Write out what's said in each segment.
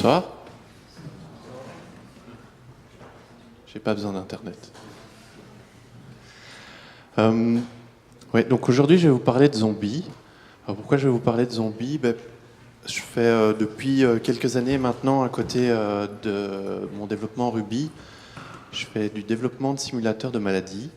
Bonsoir. J'ai pas besoin d'internet. Ouais, donc aujourd'hui je vais vous parler de zombies. Alors pourquoi je vais vous parler de zombies? Je fais depuis quelques années maintenant, à côté de mon développement Ruby, je fais du développement de simulateurs de maladies.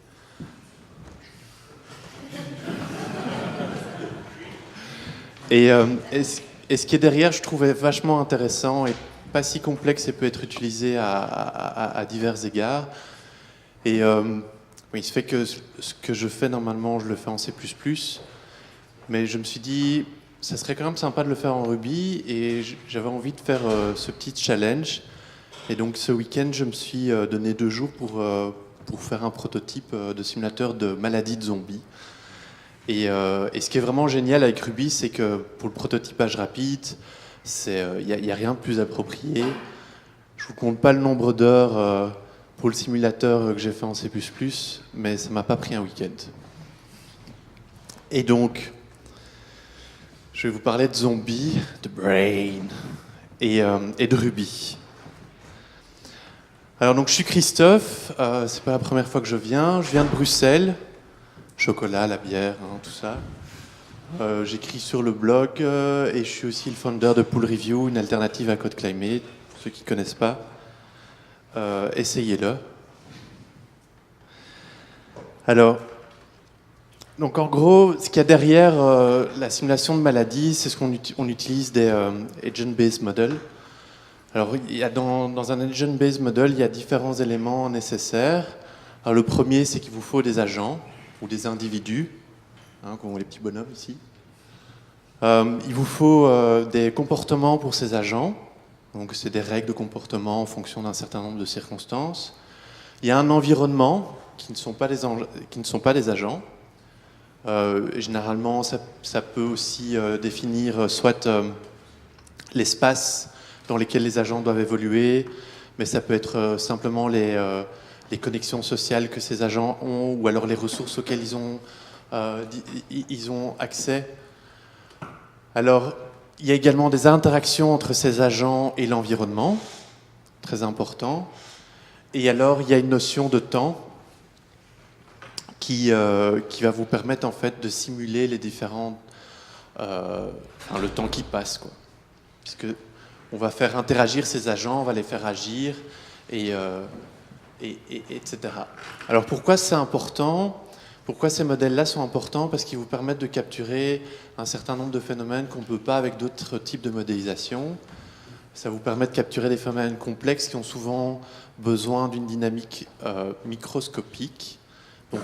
Et ce qui est derrière, je trouvais vachement intéressant et pas si complexe et peut être utilisé à divers égards. Et oui, il se fait que ce que je fais normalement, je le fais en C++, mais je me suis dit, ça serait quand même sympa de le faire en Ruby, et j'avais envie de faire ce petit challenge. Et donc ce week-end, je me suis donné 2 jours pour faire un prototype de simulateur de maladie de zombies. Et ce qui est vraiment génial avec Ruby, c'est que pour le prototypage rapide, il n'y a rien de plus approprié. Je vous compte pas le nombre d'heures pour le simulateur que j'ai fait en C++, mais ça m'a pas pris un week-end. Et donc, je vais vous parler de zombies, de brain et de Ruby. Alors donc, je suis Christophe. C'est pas la première fois que je viens. Je viens de Bruxelles. Chocolat, la bière, hein, tout ça. J'écris sur le blog et je suis aussi le founder de Pool Review, une alternative à CodeClimate. Pour ceux qui ne connaissent pas, essayez-le. Alors, donc en gros, ce qu'il y a derrière la simulation de maladie, c'est ce qu'on utilise des agent-based models. Alors, dans un agent-based model, il y a différents éléments nécessaires. Alors, le premier, c'est qu'il vous faut des agents ou des individus, hein, comme les petits bonhommes ici. Il vous faut des comportements pour ces agents, donc c'est des règles de comportement en fonction d'un certain nombre de circonstances. Il y a un environnement qui ne sont pas des agents. Généralement, ça peut aussi définir soit l'espace dans lequel les agents doivent évoluer, mais ça peut être simplement les connexions sociales que ces agents ont, ou alors les ressources auxquelles ils ont accès. Alors, il y a également des interactions entre ces agents et l'environnement, très important. Et alors, il y a une notion de temps qui va vous permettre en fait de simuler les différents, le temps qui passe, quoi. Puisque on va faire interagir ces agents, on va les faire agir, etc. Alors pourquoi c'est important? Pourquoi ces modèles-là sont importants? Parce qu'ils vous permettent de capturer un certain nombre de phénomènes qu'on ne peut pas avec d'autres types de modélisation. Ça vous permet de capturer des phénomènes complexes qui ont souvent besoin d'une dynamique microscopique. Donc,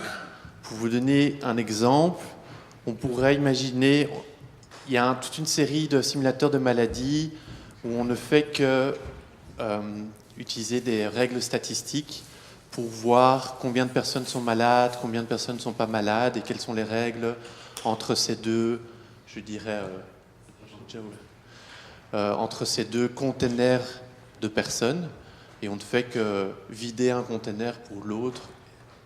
pour vous donner un exemple, on pourrait imaginer, il y a toute une série de simulateurs de maladies où on ne fait que utiliser des règles statistiques pour voir combien de personnes sont malades, combien de personnes ne sont pas malades, et quelles sont les règles entre ces deux, je dirais, entre ces deux containers de personnes. Et on ne fait que vider un container pour l'autre.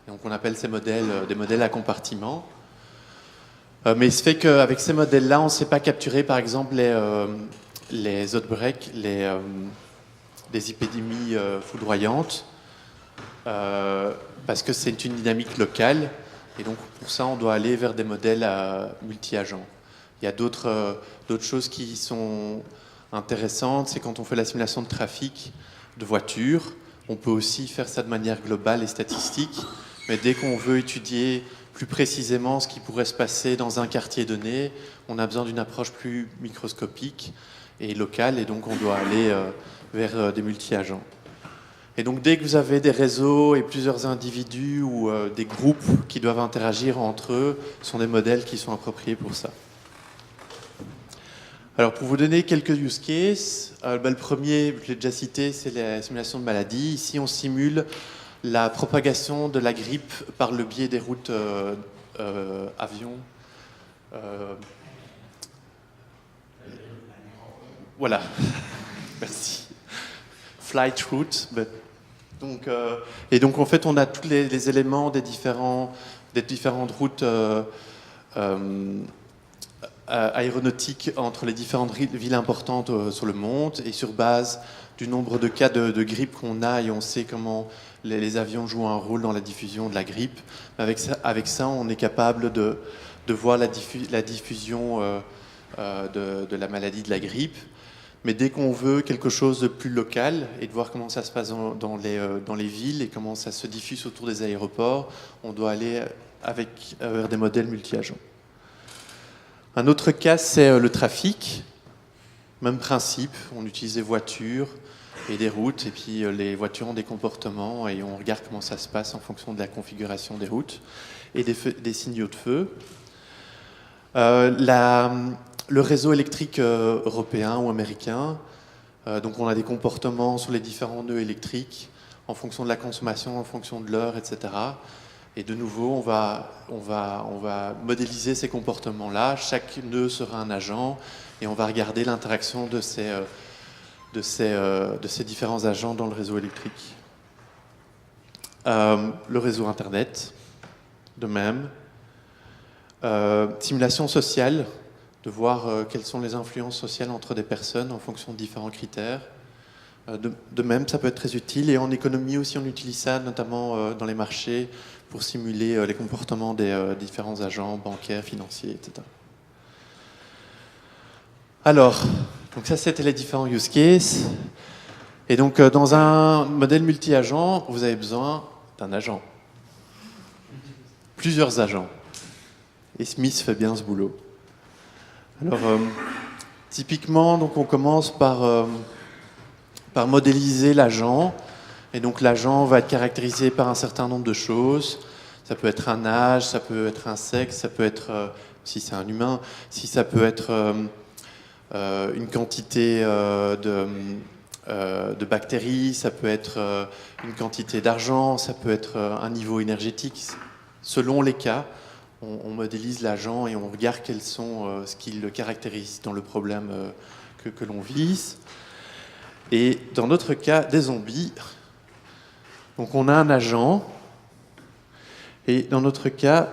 Et donc on appelle ces modèles des modèles à compartiments. Mais il se fait qu'avec ces modèles-là, on ne sait pas capturer, par exemple, les outbreaks, des épidémies foudroyantes, parce que c'est une dynamique locale, et donc pour ça on doit aller vers des modèles multi-agents. Il y a d'autres choses qui sont intéressantes, c'est quand on fait la simulation de trafic de voitures, on peut aussi faire ça de manière globale et statistique, mais dès qu'on veut étudier plus précisément ce qui pourrait se passer dans un quartier donné, on a besoin d'une approche plus microscopique et locale, et donc on doit aller vers des multi-agents. Et donc dès que vous avez des réseaux et plusieurs individus ou des groupes qui doivent interagir entre eux, ce sont des modèles qui sont appropriés pour ça. Alors pour vous donner quelques use cases, le premier, je l'ai déjà cité, c'est la simulation de maladies. Ici on simule la propagation de la grippe par le biais des routes avions. Voilà, merci. Flight route. Et donc en fait on a tous les éléments des différentes routes aéronautique entre les différentes villes importantes sur le monde, et sur base du nombre de cas de grippe qu'on a, et on sait comment les avions jouent un rôle dans la diffusion de la grippe. Avec ça on est capable de voir la diffusion de la maladie de la grippe. Mais dès qu'on veut quelque chose de plus local et de voir comment ça se passe dans les villes et comment ça se diffuse autour des aéroports, on doit aller vers des modèles multi-agents. Un autre cas, c'est le trafic. Même principe, on utilise des voitures et des routes, et puis les voitures ont des comportements et on regarde comment ça se passe en fonction de la configuration des routes et des signaux de feu. Le réseau électrique européen ou américain, donc on a des comportements sur les différents nœuds électriques en fonction de la consommation, en fonction de l'heure, etc. Et de nouveau, on va modéliser ces comportements-là. Chaque nœud sera un agent et on va regarder l'interaction de ces différents agents dans le réseau électrique. Le réseau Internet, de même. Simulation sociale, de voir quelles sont les influences sociales entre des personnes en fonction de différents critères. De même, ça peut être très utile. Et en économie aussi, on utilise ça, notamment dans les marchés, pour simuler les comportements des différents agents bancaires, financiers, etc. Alors, donc ça, c'était les différents use cases. Et donc, dans un modèle multi-agent, vous avez besoin d'un agent. Plusieurs agents. Et Smith fait bien ce boulot. Alors, typiquement, donc on commence par modéliser l'agent. Et donc l'agent va être caractérisé par un certain nombre de choses. Ça peut être un âge, ça peut être un sexe, ça peut être, si c'est un humain, si ça peut être une quantité de bactéries, ça peut être une quantité d'argent, ça peut être un niveau énergétique. Selon les cas, on modélise l'agent et on regarde quels sont ce qui le caractérise dans le problème que l'on vise. Et dans notre cas, des zombies, donc on a un agent, et dans notre cas,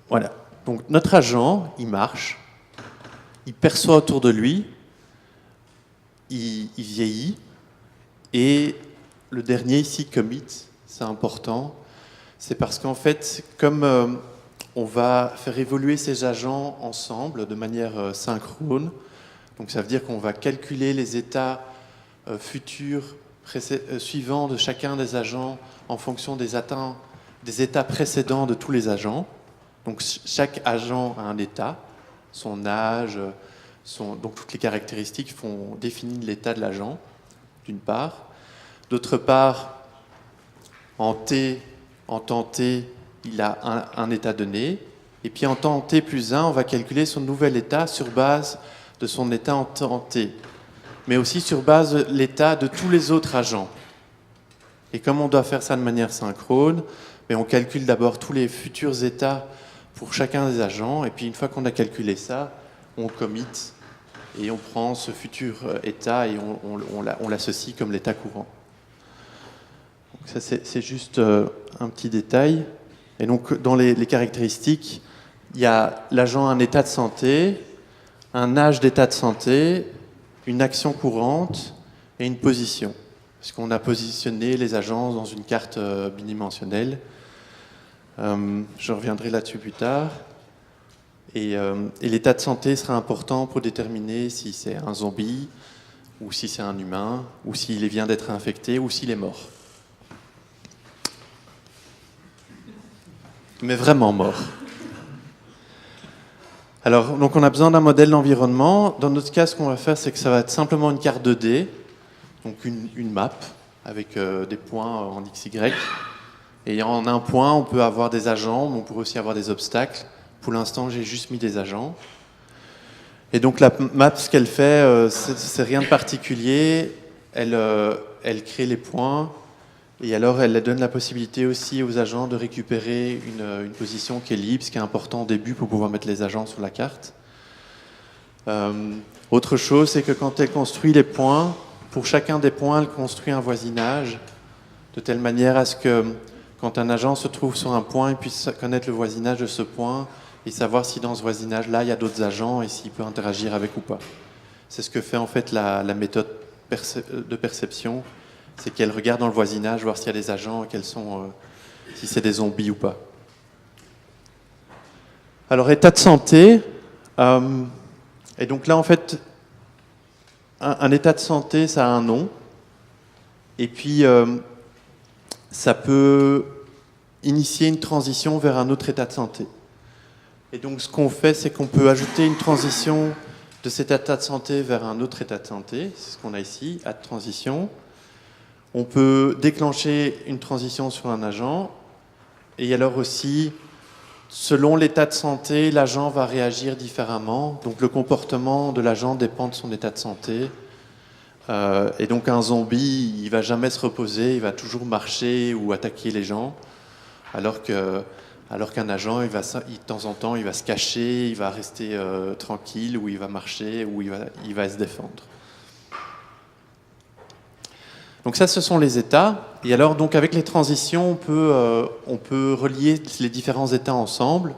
voilà. Donc notre agent, il marche, il perçoit autour de lui, il vieillit, et le dernier ici, commit, c'est important, c'est parce qu'en fait, comme on va faire évoluer ces agents ensemble de manière synchrone, donc ça veut dire qu'on va calculer les états futurs suivants de chacun des agents en fonction des états précédents de tous les agents. Donc chaque agent a un état, son âge, donc toutes les caractéristiques définissent l'état de l'agent, d'une part. D'autre part, en temps t, il a un état donné. Et puis en temps t plus 1, on va calculer son nouvel état sur base de son état en temps t, mais aussi sur base de l'état de tous les autres agents. Et comme on doit faire ça de manière synchrone, mais on calcule d'abord tous les futurs états pour chacun des agents, et puis une fois qu'on a calculé ça, on commit, et on prend ce futur état et on l'associe comme l'état courant. Donc ça, c'est juste un petit détail. Et donc, dans les caractéristiques, il y a l'agent a un état de santé, un âge d'état de santé, une action courante et une position. Parce qu'on a positionné les agents dans une carte bidimensionnelle. Je reviendrai là-dessus plus tard. Et l'état de santé sera important pour déterminer si c'est un zombie, ou si c'est un humain, ou s'il vient d'être infecté, ou s'il est mort. Mais vraiment mort. Alors, donc on a besoin d'un modèle d'environnement. Dans notre cas, ce qu'on va faire, c'est que ça va être simplement une carte 2D, donc une map avec des points en XY. Et en un point, on peut avoir des agents, mais on pourrait aussi avoir des obstacles. Pour l'instant, j'ai juste mis des agents. Et donc la map, ce qu'elle fait, c'est rien de particulier. Elle crée les points. Et alors, elle donne la possibilité aussi aux agents de récupérer une position qui est libre, ce qui est important au début pour pouvoir mettre les agents sur la carte. Autre chose, c'est que quand elle construit les points, pour chacun des points, elle construit un voisinage, de telle manière à ce que quand un agent se trouve sur un point, il puisse connaître le voisinage de ce point et savoir si dans ce voisinage-là, il y a d'autres agents et s'il peut interagir avec ou pas. C'est ce que fait en fait la méthode de perception, c'est qu'elle regarde dans le voisinage, voir s'il y a des agents, si c'est des zombies ou pas. Alors, état de santé, et donc là, en fait, un état de santé, ça a un nom, et puis ça peut initier une transition vers un autre état de santé. Et donc, ce qu'on fait, c'est qu'on peut ajouter une transition de cet état de santé vers un autre état de santé, c'est ce qu'on a ici, à de transition. On peut déclencher une transition sur un agent, et alors aussi, selon l'état de santé, l'agent va réagir différemment. Donc le comportement de l'agent dépend de son état de santé. Et donc un zombie, il ne va jamais se reposer, il va toujours marcher ou attaquer les gens, alors qu'un agent, de temps en temps, il va se cacher, il va rester tranquille, ou il va marcher, ou il va se défendre. Donc ça, ce sont les états. Et alors, donc, avec les transitions, on peut relier les différents états ensemble.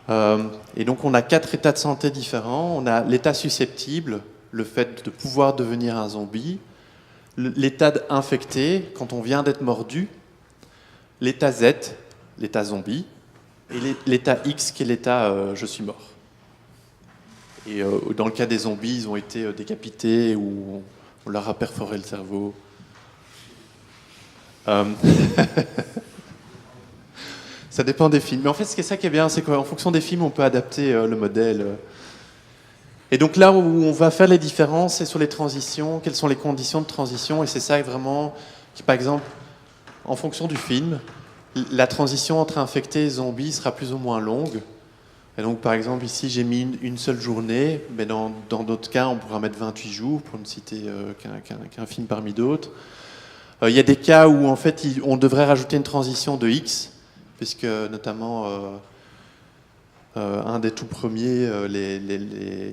Et donc, on a 4 états de santé différents. On a l'état susceptible, le fait de pouvoir devenir un zombie. L'état infecté, quand on vient d'être mordu. L'état Z, l'état zombie. Et l'état X, qui est l'état je suis mort. Et dans le cas des zombies, ils ont été décapités ou on leur a perforé le cerveau. Ça dépend des films. Mais en fait, c'est ça qui est bien, c'est qu'en fonction des films, on peut adapter le modèle. Et donc là où on va faire les différences, c'est sur les transitions, quelles sont les conditions de transition. Et c'est ça vraiment qui, par exemple, en fonction du film, la transition entre infecté et zombie sera plus ou moins longue. Et donc, par exemple, ici, j'ai mis une seule journée, mais dans d'autres cas, on pourra mettre 28 jours, pour ne citer qu'un film parmi d'autres. Il y a des cas où, en fait, on devrait rajouter une transition de X, puisque, notamment, un des tout premiers,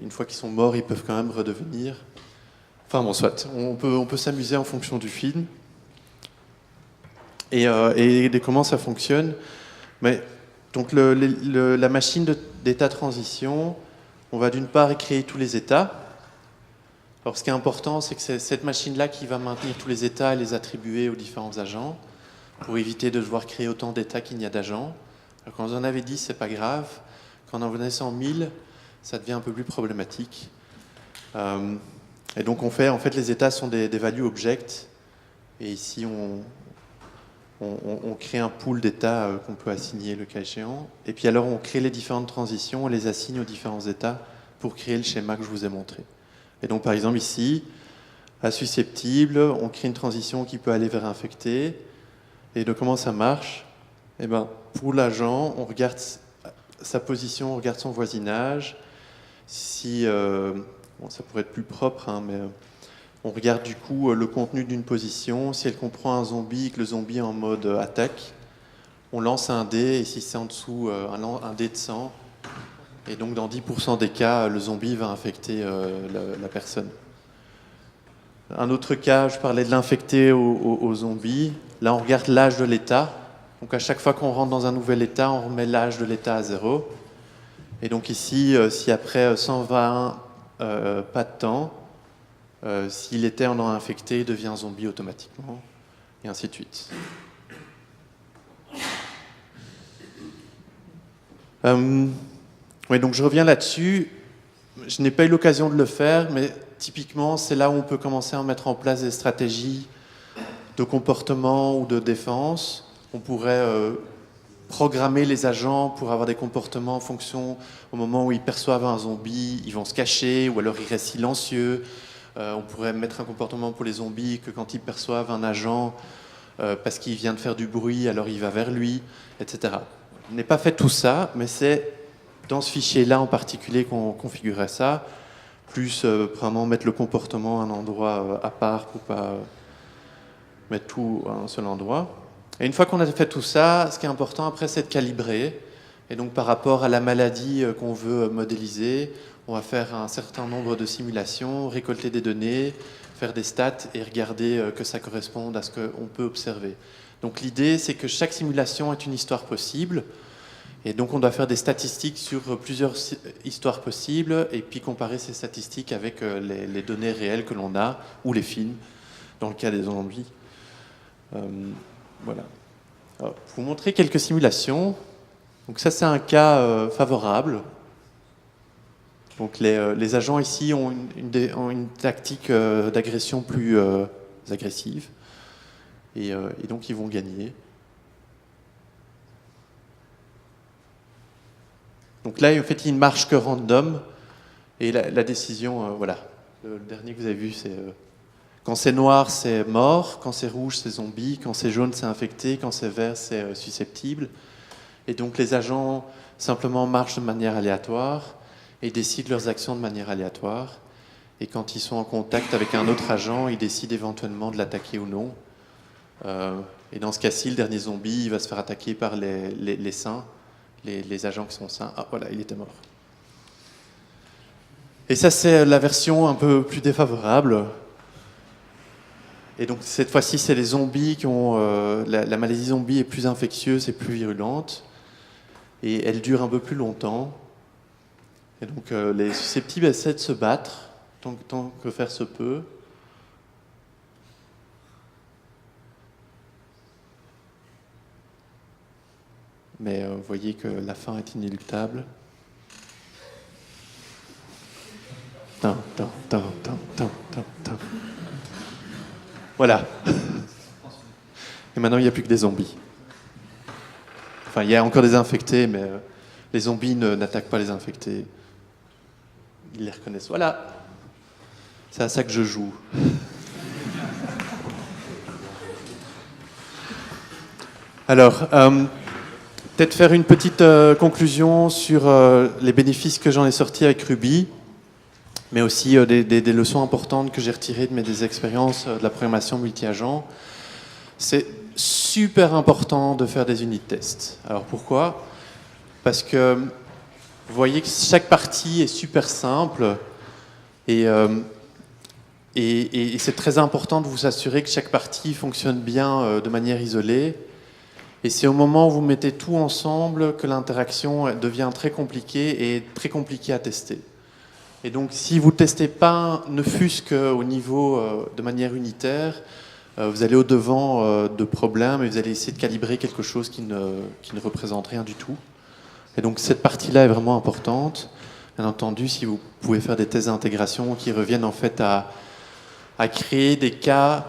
une fois qu'ils sont morts, ils peuvent quand même redevenir. Enfin, bon, soit. On peut s'amuser en fonction du film. Et de comment ça fonctionne. Mais... Donc la machine d'état transition, on va d'une part créer tous les états. Alors ce qui est important, c'est que c'est cette machine-là qui va maintenir tous les états et les attribuer aux différents agents, pour éviter de devoir créer autant d'états qu'il n'y a d'agents. Alors quand vous en avez 10, c'est pas grave. Quand on en connaît 100 000, ça devient un peu plus problématique. Et donc en fait, les états sont des value objects. Et ici, on crée un pool d'états qu'on peut assigner le cas échéant. Et puis alors, on crée les différentes transitions, on les assigne aux différents états pour créer le schéma que je vous ai montré. Et donc, par exemple, ici, à susceptible, on crée une transition qui peut aller vers infecté. Et donc, comment ça marche ? Eh ben, pour l'agent, on regarde sa position, on regarde son voisinage. Si, ça pourrait être plus propre, hein, mais... On regarde du coup le contenu d'une position. Si elle comprend un zombie et que le zombie est en mode attaque, on lance un dé, et si c'est en dessous, un dé de 100. Et donc dans 10% des cas, le zombie va infecter la personne. Un autre cas, je parlais de l'infecté au zombie. Là, on regarde l'âge de l'état. Donc à chaque fois qu'on rentre dans un nouvel état, on remet l'âge de l'état à 0. Et donc ici, si après 120 pas de temps, s'il était en infecté, il devient zombie automatiquement, et ainsi de suite. Oui, donc je reviens là-dessus. Je n'ai pas eu l'occasion de le faire, mais typiquement, c'est là où on peut commencer à mettre en place des stratégies de comportement ou de défense. On pourrait programmer les agents pour avoir des comportements en fonction, au moment où ils perçoivent un zombie, ils vont se cacher, ou alors ils restent silencieux. On pourrait mettre un comportement pour les zombies que quand ils perçoivent un agent parce qu'il vient de faire du bruit, alors il va vers lui, etc. On n'a pas fait tout ça, mais c'est dans ce fichier-là en particulier qu'on configurait ça, plus vraiment mettre le comportement à un endroit à part pour pas mettre tout à un seul endroit. Et une fois qu'on a fait tout ça, ce qui est important après, c'est de calibrer. Et donc par rapport à la maladie qu'on veut modéliser, on va faire un certain nombre de simulations, récolter des données, faire des stats et regarder que ça corresponde à ce qu'on peut observer. Donc l'idée, c'est que chaque simulation est une histoire possible, et donc on doit faire des statistiques sur plusieurs histoires possibles, et puis comparer ces statistiques avec les données réelles que l'on a, ou les films, dans le cas des zombies. Voilà. Alors, pour vous montrer quelques simulations. Donc ça, c'est un cas favorable. Donc les agents ici ont une tactique d'agression plus agressive. Et donc ils vont gagner. Donc là, en fait, il ne marche que random. Et la décision, voilà. Le dernier que vous avez vu, c'est... quand c'est noir, c'est mort. Quand c'est rouge, c'est zombie. Quand c'est jaune, c'est infecté. Quand c'est vert, c'est susceptible. Et donc les agents simplement marchent de manière aléatoire et décident leurs actions de manière aléatoire. Et quand ils sont en contact avec un autre agent, ils décident éventuellement de l'attaquer ou non. Et dans ce cas-ci, le dernier zombie, il va se faire attaquer par les sains, les agents qui sont sains. Ah voilà, il était mort. Et ça, c'est la version un peu plus défavorable. Et donc cette fois-ci, c'est les zombies qui ont... la maladie zombie est plus infectieuse et plus virulente. Et elle dure un peu plus longtemps. Et donc les susceptibles essaient de se battre tant que faire se peut. Mais vous voyez que la fin est inéluctable. Voilà. Et maintenant, il n'y a plus que des zombies. Enfin, il y a encore des infectés, mais les zombies n'attaquent pas les infectés. Ils les reconnaissent. Voilà. C'est à ça que je joue. Alors, peut-être faire une petite conclusion sur les bénéfices que j'en ai sortis avec Ruby, mais aussi des leçons importantes que j'ai retirées de mes expériences de la programmation multi-agent. C'est super important de faire des unit tests. Alors pourquoi ? Parce que vous voyez que chaque partie est super simple et c'est très important de vous assurer que chaque partie fonctionne bien de manière isolée. Et c'est au moment où vous mettez tout ensemble que l'interaction devient très compliquée et très compliquée à tester. Et donc si vous ne testez pas, ne fût-ce qu'au niveau de manière unitaire, vous allez au-devant de problèmes et vous allez essayer de calibrer quelque chose qui ne représente rien du tout. Et donc cette partie-là est vraiment importante. Bien entendu, si vous pouvez faire des tests d'intégration qui reviennent en fait à créer des cas,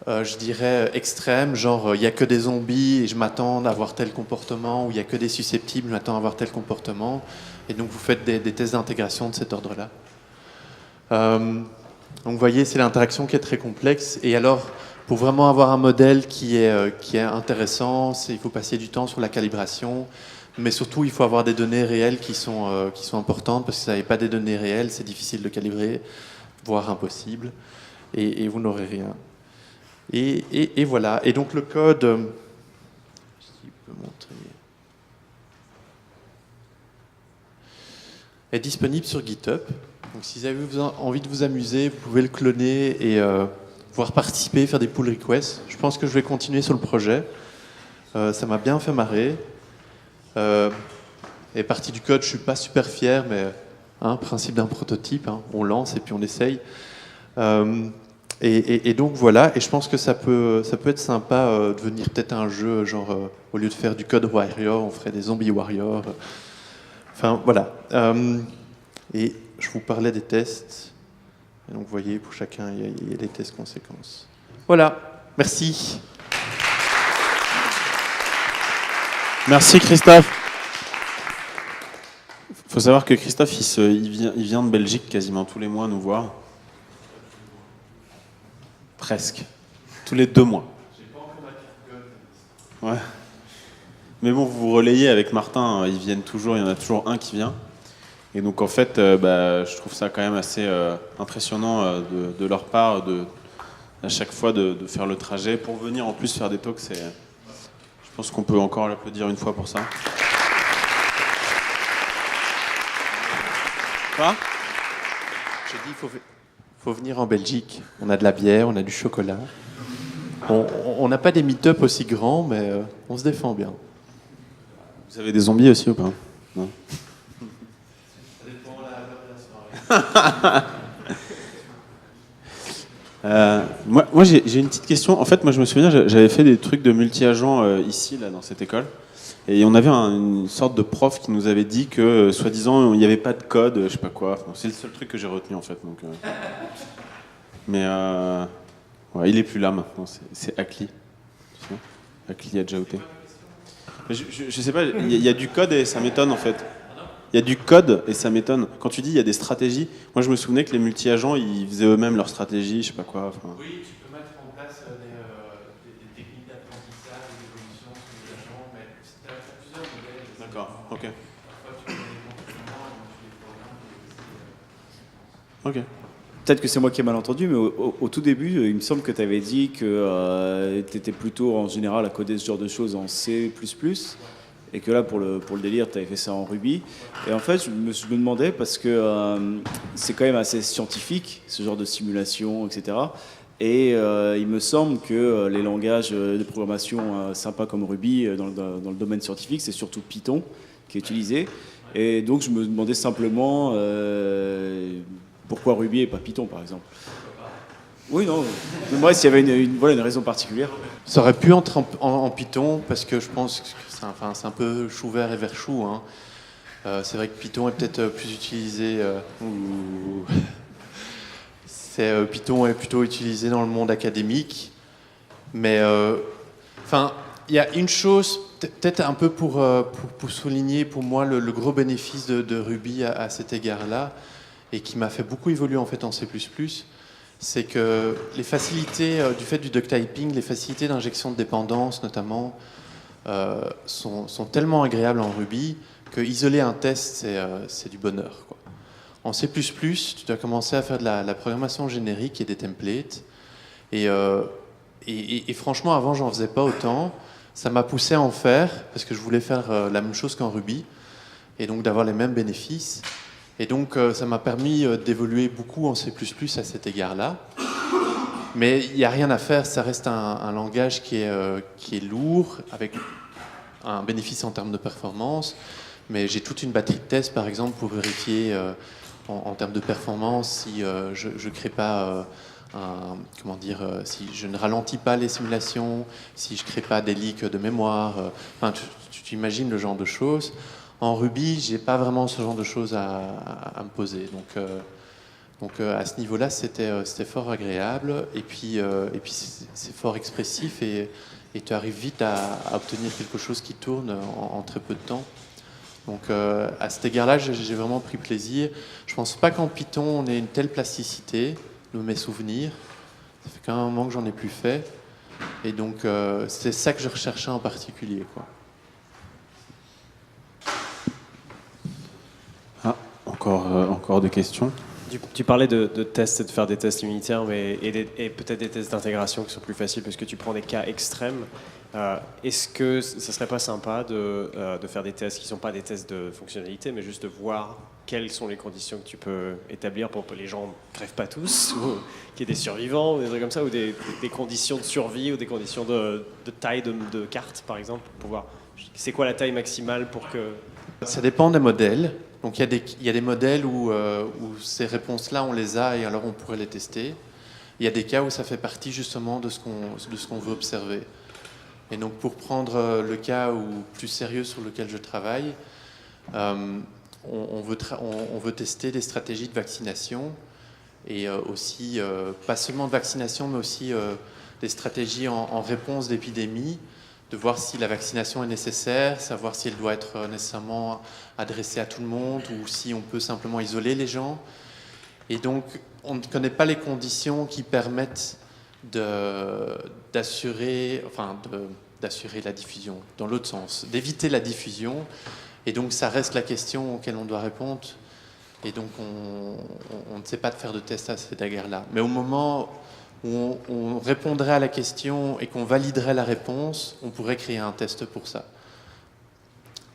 je dirais, extrêmes, genre il n'y a que des zombies et je m'attends à avoir tel comportement, ou il n'y a que des susceptibles, je m'attends à avoir tel comportement. Et donc vous faites des tests d'intégration de cet ordre-là. Donc vous voyez, c'est l'interaction qui est très complexe. Et alors, pour vraiment avoir un modèle qui est intéressant, il faut passer du temps sur la calibration, mais surtout il faut avoir des données réelles qui sont importantes, parce que si vous n'avez pas des données réelles, c'est difficile de calibrer, voire impossible, et vous n'aurez rien. Et voilà. Et donc le code, je peux montrer, est disponible sur GitHub. Donc si vous avez envie de vous amuser, vous pouvez le cloner et pouvoir participer, faire des pull requests. Je pense que je vais continuer sur le projet. Ça m'a bien fait marrer. Et partie du code, je suis pas super fier, mais principe d'un prototype, on lance et puis on essaye. Et donc voilà, et je pense que ça peut être sympa de devenir peut-être un jeu, genre au lieu de faire du code warrior, on ferait des zombies warriors. Enfin voilà. Et je vous parlais des tests. Et donc vous voyez, pour chacun, il y a des tests conséquences. Voilà, merci. Merci Christophe. Il faut savoir que Christophe, il vient de Belgique quasiment tous les mois nous voir. Presque. Tous les 2 mois. Ouais. Mais bon, vous vous relayez avec Martin, il y en a toujours un qui vient. Et donc en fait, je trouve ça quand même assez impressionnant de leur part, à chaque fois de faire le trajet pour venir en plus faire des talks. Je pense qu'on peut encore l'applaudir une fois pour ça. Quoi ? J'ai dit, il faut venir en Belgique. On a de la bière, on a du chocolat. On n'a pas des meet-up aussi grands, mais on se défend bien. Vous avez des zombies aussi ou pas? Non. Ça dépend de la Moi j'ai une petite question. En fait, moi je me souviens, j'avais fait des trucs de multi-agents ici, là, dans cette école. Et on avait une sorte de prof qui nous avait dit que, soi-disant, il n'y avait pas de code, je sais pas quoi. Enfin, c'est le seul truc que j'ai retenu, en fait. Donc, mais ouais, il est plus là maintenant. C'est Akli. Tu sais, Akli Adjaouté. Je sais pas, il y a du code et ça m'étonne, en fait. Il y a du code et ça m'étonne. Quand tu dis il y a des stratégies, moi je me souvenais que les multi-agents, ils faisaient eux-mêmes leurs stratégies, je sais pas quoi. Enfin... Oui, tu peux mettre en place des techniques d'apprentissage, d'évolution sur les agents, mais tu as plusieurs modèles. D'accord, ok. Parfois tu mets des comportements et donc tu les programmes. Ok. Peut-être que c'est moi qui ai mal entendu, mais au tout début, il me semble que tu avais dit que tu étais plutôt en général à coder ce genre de choses en C++, et que là, pour le délire, tu avais fait ça en Ruby. Et en fait, je me demandais, parce que c'est quand même assez scientifique, ce genre de simulation, etc. Et il me semble que les langages de programmation sympas comme Ruby, dans le domaine scientifique, c'est surtout Python qui est utilisé. Et donc, je me demandais simplement pourquoi Ruby et pas Python, par exemple. Oui, non. Je me demandais s'il y avait une raison particulière. Ça aurait pu entrer en Python, parce que je pense que c'est un peu chou vert et vert chou. Hein. C'est vrai que Python est peut-être plus utilisé... Python est plutôt utilisé dans le monde académique. Mais il y a une chose, peut-être un peu pour souligner pour moi le gros bénéfice de Ruby à cet égard-là, et qui m'a fait beaucoup évoluer en fait en C++, c'est que les facilités du fait du duck typing, les facilités d'injection de dépendance notamment, sont tellement agréables en Ruby que isoler un test, c'est du bonheur, quoi. En C++, tu dois commencer à faire de la programmation générique et des templates. Et franchement, avant, j'en faisais pas autant. Ça m'a poussé à en faire parce que je voulais faire la même chose qu'en Ruby et donc d'avoir les mêmes bénéfices. Et donc, ça m'a permis d'évoluer beaucoup en C++ à cet égard-là. Mais il n'y a rien à faire, ça reste un langage qui est lourd, avec un bénéfice en termes de performance. Mais j'ai toute une batterie de tests, par exemple, pour vérifier en termes de performance si je ne crée pas... si je ne ralentis pas les simulations, si je ne crée pas des leaks de mémoire. Enfin, tu imagines le genre de choses. En Ruby, j'ai pas vraiment ce genre de choses à me poser. Donc à ce niveau-là, c'était fort agréable. Et puis c'est fort expressif et tu arrives vite à obtenir quelque chose qui tourne en très peu de temps. Donc à cet égard-là, j'ai vraiment pris plaisir. Je pense pas qu'en Python, on ait une telle plasticité de mes souvenirs. Ça fait quand même un moment que j'en ai plus fait. Et donc c'est ça que je recherchais en particulier, quoi. Encore des questions? Tu parlais de tests et de faire des tests unitaires, et peut-être des tests d'intégration qui sont plus faciles parce que tu prends des cas extrêmes. Est-ce que ça ne serait pas sympa de faire des tests qui ne sont pas des tests de fonctionnalité, mais juste de voir quelles sont les conditions que tu peux établir pour que les gens ne crèvent pas tous, ou qu'il y ait des survivants, ou des trucs comme ça, ou des conditions de survie, ou des conditions de taille de carte, par exemple, pour voir c'est quoi la taille maximale pour que... Ça dépend des modèles. Donc il y a des modèles où ces réponses-là, on les a et alors on pourrait les tester. Il y a des cas où ça fait partie justement de ce qu'on veut observer. Et donc pour prendre le cas plus sérieux sur lequel je travaille, on veut tester des stratégies de vaccination et aussi, pas seulement de vaccination, mais aussi des stratégies en réponse d'épidémie, de voir si la vaccination est nécessaire, savoir si elle doit être nécessairement adressée à tout le monde ou si on peut simplement isoler les gens. Et donc, on ne connaît pas les conditions qui permettent d'assurer la diffusion, dans l'autre sens, d'éviter la diffusion. Et donc, ça reste la question auquel on doit répondre. Et donc, on ne sait pas de faire de tests à cette égard-là. Mais au moment où on répondrait à la question et qu'on validerait la réponse, on pourrait créer un test pour ça.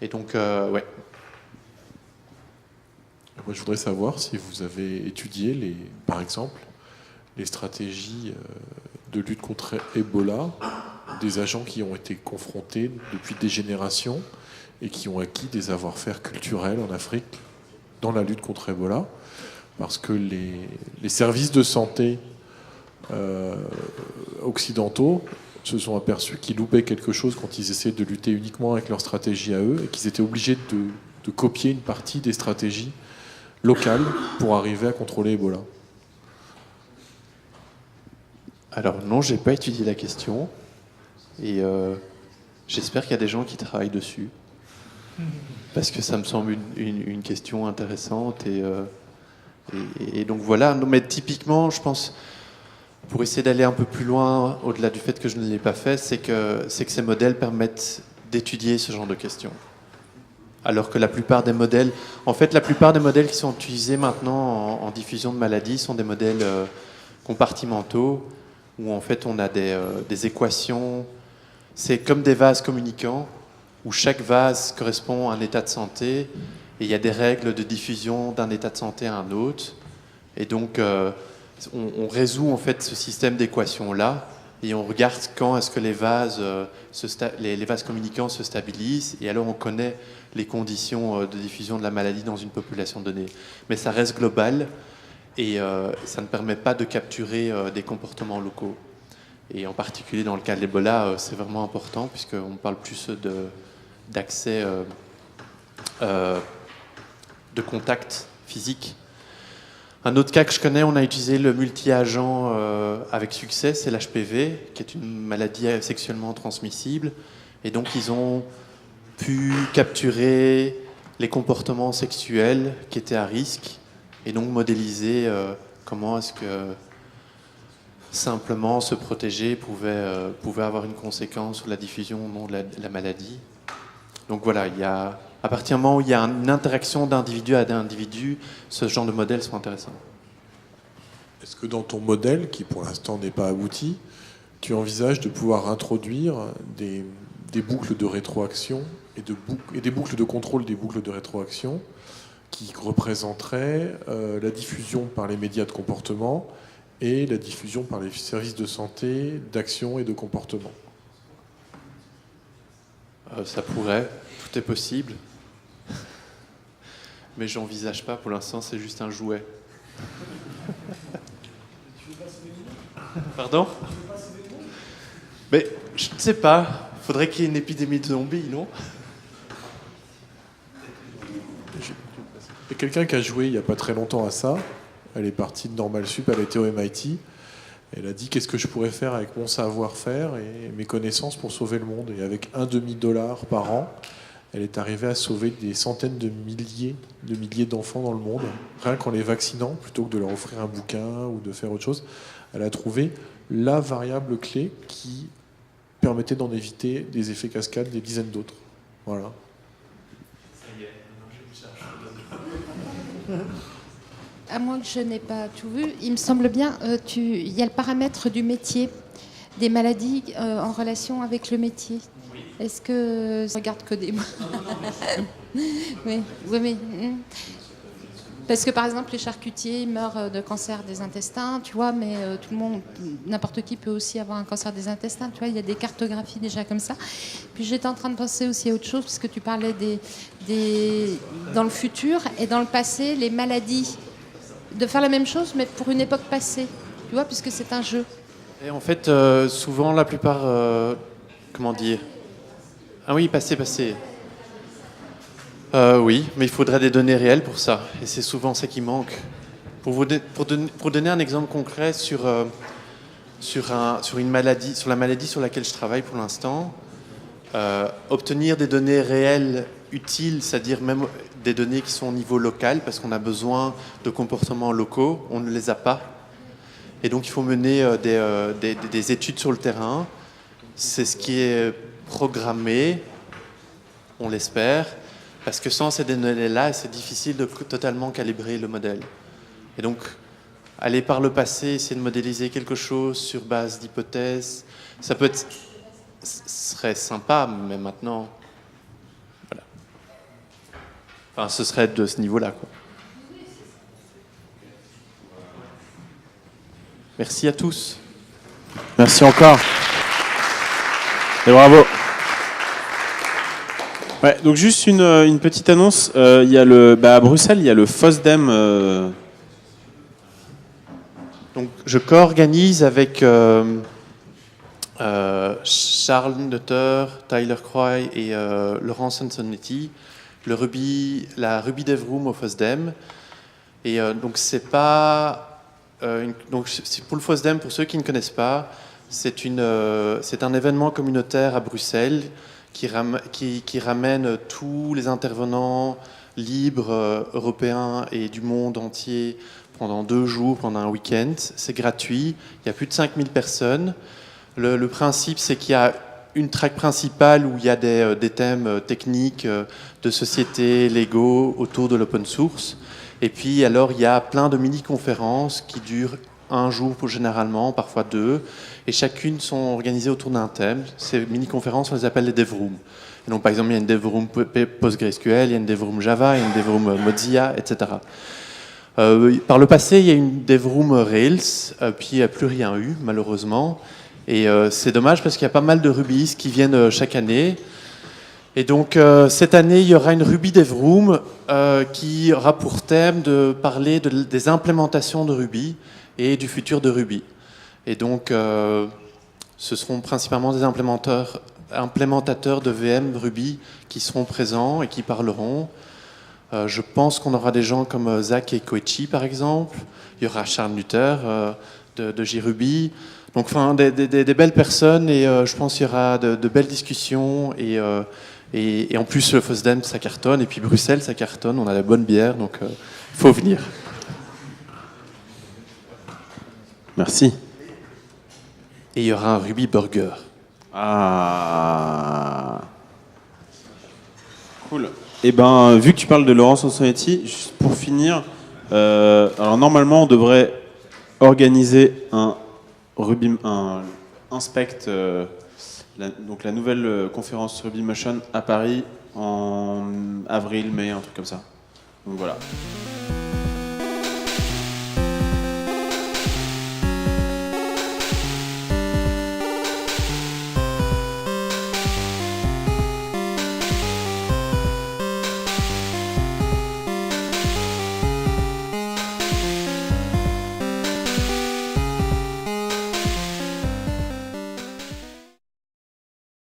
Et donc, ouais. Moi, je voudrais savoir si vous avez étudié, par exemple, les stratégies de lutte contre Ebola, des agents qui ont été confrontés depuis des générations et qui ont acquis des savoir-faire culturels en Afrique dans la lutte contre Ebola, parce que les services de santé occidentaux se sont aperçus qu'ils loupaient quelque chose quand ils essayaient de lutter uniquement avec leur stratégie à eux, et qu'ils étaient obligés de copier une partie des stratégies locales pour arriver à contrôler Ebola. Alors non, j'ai pas étudié la question, et j'espère qu'il y a des gens qui travaillent dessus, parce que ça me semble une question intéressante, et donc voilà. Non, mais typiquement, je pense, pour essayer d'aller un peu plus loin, au-delà du fait que je ne l'ai pas fait, c'est que ces modèles permettent d'étudier ce genre de questions. Alors que la plupart des modèles, la plupart des modèles qui sont utilisés maintenant en diffusion de maladies sont des modèles compartimentaux, où en fait on a des équations. C'est comme des vases communicants, où chaque vase correspond à un état de santé, et il y a des règles de diffusion d'un état de santé à un autre. Et donc on résout en fait ce système d'équations-là, et on regarde quand est-ce que les vases communicants se stabilisent, et alors on connaît les conditions de diffusion de la maladie dans une population donnée. Mais ça reste global, et ça ne permet pas de capturer des comportements locaux. Et en particulier dans le cas de l'Ebola, c'est vraiment important, puisqu'on parle plus d'accès de contact physique. Un autre cas que je connais, on a utilisé le multi-agent avec succès, c'est l'HPV, qui est une maladie sexuellement transmissible. Et donc ils ont pu capturer les comportements sexuels qui étaient à risque, et donc modéliser comment est-ce que simplement se protéger pouvait avoir une conséquence sur la diffusion ou non de la maladie. Donc voilà, à partir du moment où il y a une interaction d'individu à individu, ce genre de modèles sont intéressants. Est-ce que dans ton modèle, qui pour l'instant n'est pas abouti, tu envisages de pouvoir introduire des boucles de rétroaction et des boucles de contrôle des boucles de rétroaction qui représenteraient la diffusion par les médias de comportement et la diffusion par les services de santé d'action et de comportement? Ça pourrait, tout est possible. Mais j'envisage pas, pour l'instant, c'est juste un jouet. Pardon? Mais je ne sais pas. Faudrait qu'il y ait une épidémie de zombies, non? Il y a quelqu'un qui a joué il n'y a pas très longtemps à ça. Elle est partie de Normal Sup, elle était au MIT. Elle a dit qu'est-ce que je pourrais faire avec mon savoir-faire et mes connaissances pour sauver le monde. Et avec $1,5 par an, elle est arrivée à sauver des centaines de milliers d'enfants dans le monde, rien qu'en les vaccinant, plutôt que de leur offrir un bouquin ou de faire autre chose. Elle a trouvé la variable clé qui permettait d'en éviter des effets cascades, des dizaines d'autres. Voilà. À moins que je n'ai pas tout vu, il me semble bien, il y a le paramètre du métier, des maladies en relation avec le métier. Oui. Est-ce que je regarde que des mots? Oui, mais parce que par exemple les charcutiers meurent de cancer des intestins, tu vois, mais tout le monde, n'importe qui peut aussi avoir un cancer des intestins, tu vois. Il y a des cartographies déjà comme ça. Puis j'étais en train de penser aussi à autre chose, parce que tu parlais dans le futur et dans le passé, les maladies. De faire la même chose, mais pour une époque passée, tu vois, puisque c'est un jeu. Et en fait, souvent, la plupart... comment dire? Ah oui, passé. Oui, mais il faudrait des données réelles pour ça. Et c'est souvent ça qui manque. Pour donner un exemple concret sur une maladie, sur la maladie sur laquelle je travaille pour l'instant, obtenir des données réelles utiles, c'est-à-dire même des données qui sont au niveau local, parce qu'on a besoin de comportements locaux, on ne les a pas. Et donc il faut mener des études sur le terrain. C'est ce qui est programmé, on l'espère, parce que sans ces données-là, c'est difficile de totalement calibrer le modèle. Et donc, aller par le passé, essayer de modéliser quelque chose sur base d'hypothèses, ça peut être... Ce serait sympa, mais maintenant... Voilà. Enfin, ce serait de ce niveau-là, quoi. Merci à tous. Merci encore. Et bravo. Ouais, donc juste une petite annonce. Il y a à Bruxelles, il y a le FOSDEM. Donc, je co-organise avec Charles Nutter, Tyler Croy et Laurent Sansonetti la Ruby Dev Room au FOSDEM. Et donc c'est pas donc c'est pour le FOSDEM, pour ceux qui ne connaissent pas, c'est un événement communautaire à Bruxelles qui ramène tous les intervenants libres européens et du monde entier pendant 2 jours, pendant un week-end. C'est gratuit, il y a plus de 5000 personnes. Le principe, c'est qu'il y a une track principale où il y a des thèmes techniques, de société, légaux, autour de l'open source. Et puis alors, il y a plein de mini-conférences qui durent 1 jour généralement, parfois 2, et chacune sont organisées autour d'un thème. Ces mini-conférences, on les appelle les dev rooms. Et donc, par exemple, il y a une dev room PostgreSQL, il y a une dev room Java, il y a une dev room Mozilla, etc. Par le passé, il y a une dev room Rails, puis il n'y a plus rien eu, malheureusement. Et c'est dommage parce qu'il y a pas mal de Rubyistes qui viennent chaque année. Et donc, cette année, il y aura une Ruby Dev Room qui aura pour thème de parler des implémentations de Ruby et du futur de Ruby. Et donc, ce seront principalement des implémentateurs de VM Ruby qui seront présents et qui parleront. Je pense qu'on aura des gens comme Zach et Koichi, par exemple. Il y aura Charles Nutter de JRuby. Donc, enfin, des belles personnes, et je pense qu'il y aura de belles discussions. Et en plus, le FOSDEM, ça cartonne. Et puis Bruxelles, ça cartonne. On a la bonne bière, donc il faut venir. Merci. Et il y aura un Ruby Burger. Ah. Cool. Et ben, vu que tu parles de Laurent Sansonetti, juste pour finir, alors normalement, on devrait organiser un Inspect, donc la nouvelle conférence RubyMotion à Paris en avril, mai, un truc comme ça. Donc voilà.